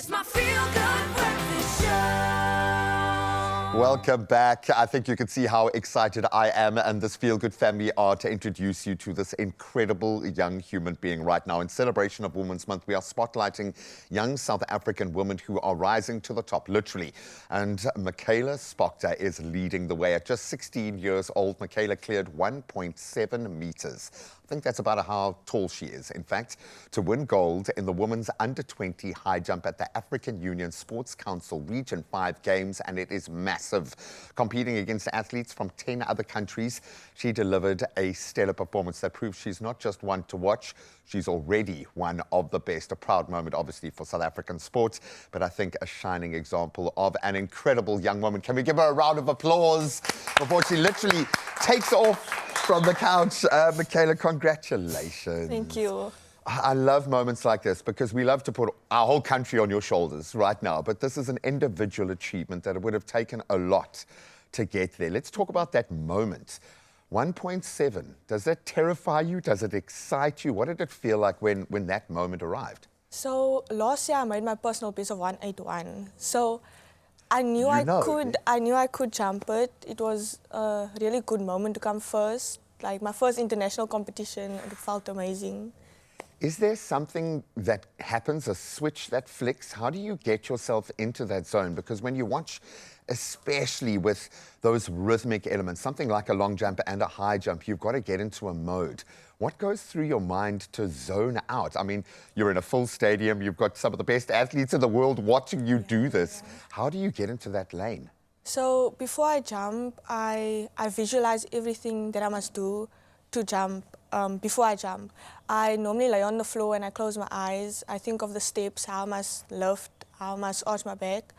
It's my feel-good breakfast show. Welcome back. I think you can see how excited I am and this feel-good family are to introduce you to this incredible young human being right now. In celebration of Women's Month, we are spotlighting young South African women who are rising to the top, literally. And Michaela Spocter is leading the way. At just 16 years old, Michaela cleared 1.7 meters. I think that's about how tall she is, in fact, to win gold in the women's under-20 high jump at the African Union Sports Council Region 5 Games, and it is massive. Competing against athletes from 10 other countries, she delivered a stellar performance that proves she's not just one to watch, she's already one of the best. A proud moment, obviously, for South African sports, but I think a shining example of an incredible young woman. Can we give her a round of applause before she literally takes off from the couch? Michaela, congratulations. Thank you. I love moments like this because we love to put our whole country on your shoulders right now, but this is an individual achievement that it would have taken a lot to get there. Let's talk about that moment. 1.7, does that terrify you? Does it excite you? What did it feel like when that moment arrived? So last year I made my personal best of 181. So I knew I could jump it. It was a really good moment to come first. Like my first international competition, it felt amazing. Is there something that happens, a switch that flicks? How do you get yourself into that zone? Because when you watch, especially with those rhythmic elements, something like a long jump and a high jump, you've got to get into a mode. What goes through your mind to zone out? I mean, you're in a full stadium, you've got some of the best athletes in the world watching you do this. How do you get into that lane? So before I jump, I visualize everything that I must do to jump. Before I jump, I normally lay on the floor and I close my eyes. I think of the steps, how I must lift, how I must arch my back,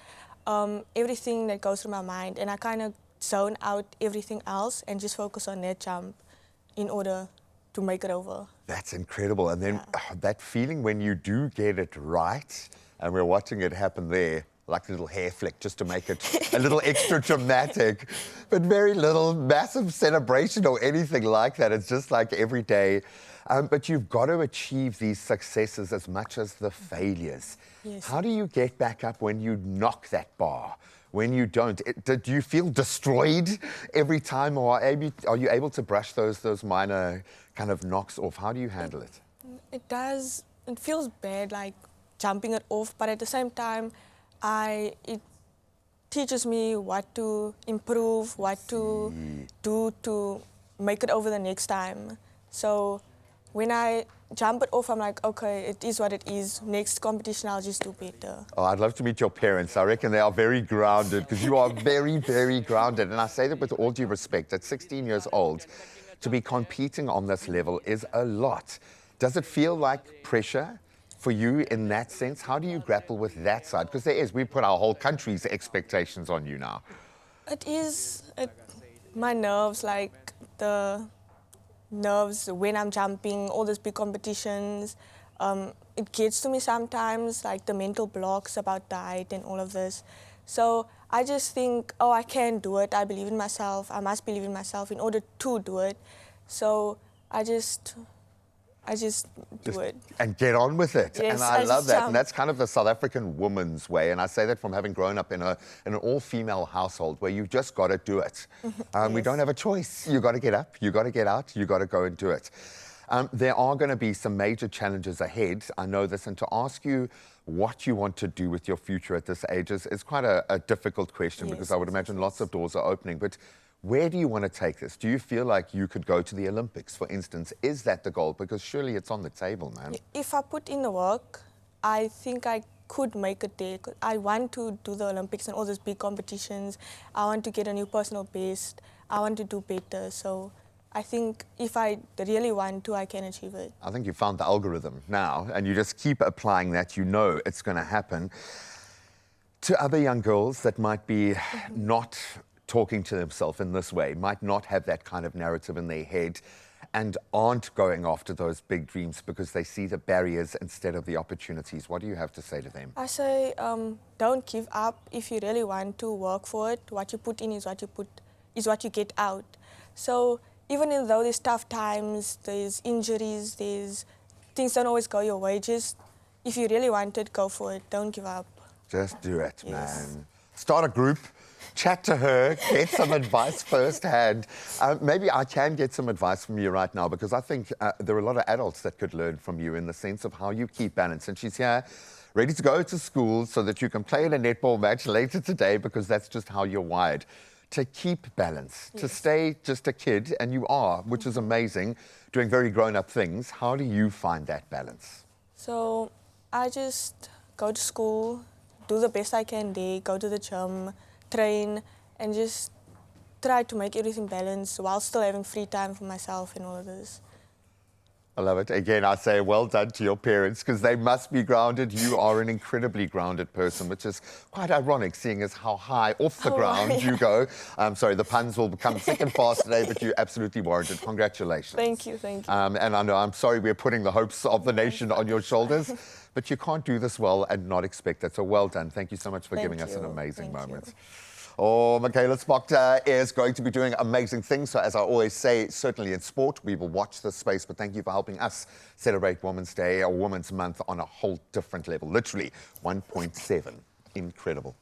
everything that goes through my mind, and I kind of zone out everything else and just focus on that jump in order to make it over. That's incredible. And then that feeling when you do get it right, and we're watching it happen there, like a little hair flick, just to make it a little extra dramatic, but very little massive celebration or anything like that. It's just like every day. But you've got to achieve these successes as much as the failures. Yes. How do you get back up when you knock that bar? When you don't? Do you feel destroyed every time, or are you able to brush those minor kind of knocks off? How do you handle it? It does. It feels bad, like jumping it off, but at the same time, it teaches me what to improve, what to do to make it over the next time. So when I jump it off, I'm like, okay, it is what it is. Next competition, I'll just do better. Oh, I'd love to meet your parents. I reckon they are very grounded because you are very, very grounded. And I say that with all due respect. At 16 years old, to be competing on this level is a lot. Does it feel like pressure for you in that sense? How do you grapple with that side? Because we put our whole country's expectations on you now. It is, my nerves, like the nerves when I'm jumping, all these big competitions, it gets to me sometimes, like the mental blocks about the height and all of this. So I just think, oh, I can do it. I believe in myself. I must believe in myself in order to do it. So I just do it. And get on with it. Yes, and I love that. jump. And that's kind of the South African woman's way. And I say that from having grown up in an all-female household where you've just got to do it. We don't have a choice. You've got to get up, you've got to get out, you've got to go and do it. There are going to be some major challenges ahead. I know this. And to ask you what you want to do with your future at this age is quite a difficult question, because I would imagine lots of doors are opening. But where do you want to take this? Do you feel like you could go to the Olympics, for instance? Is that the goal? Because surely it's on the table, man. If I put in the work, I think I could make it there. I want to do the Olympics and all those big competitions. I want to get a new personal best. I want to do better. So I think if I really want to, I can achieve it. I think you found the algorithm now, and you just keep applying that. You know it's going to happen. To other young girls that might be not talking to themselves in this way, might not have that kind of narrative in their head, and aren't going after those big dreams because they see the barriers instead of the opportunities, what do you have to say to them? I say, don't give up. If you really want to work for it, what you put in is what you get out. So even though there's tough times, there's injuries, there's things don't always go your way, just if you really want it, go for it. Don't give up. Just do it, Yes. man. Start a group, chat to her, get some advice firsthand. Maybe I can get some advice from you right now, because I think there are a lot of adults that could learn from you in the sense of how you keep balance. And she's here, ready to go to school so that you can play in a netball match later today, because that's just how you're wired. To keep balance, to stay just a kid, and you are, which is amazing, doing very grown-up things. How do you find that balance? So I just go to school, do the best I can there, go to the gym, train, and just try to make everything balanced while still having free time for myself and all of this. I love it. Again, I say well done to your parents, because they must be grounded. You are an incredibly grounded person, which is quite ironic, seeing as how high off the ground you go. Sorry, the puns will become thick and fast today, but you absolutely warranted. Congratulations. Thank you, thank you. And I know, I'm sorry we're putting the hopes of the nation on your shoulders, but you can't do this well and not expect that. So well done. Thank you so much for Thank giving us an you. amazing Thank moment. you. Oh, Michaela Spocter is going to be doing amazing things. So as I always say, certainly in sport, we will watch this space. But thank you for helping us celebrate Women's Day or Women's Month on a whole different level. Literally 1.7. Incredible.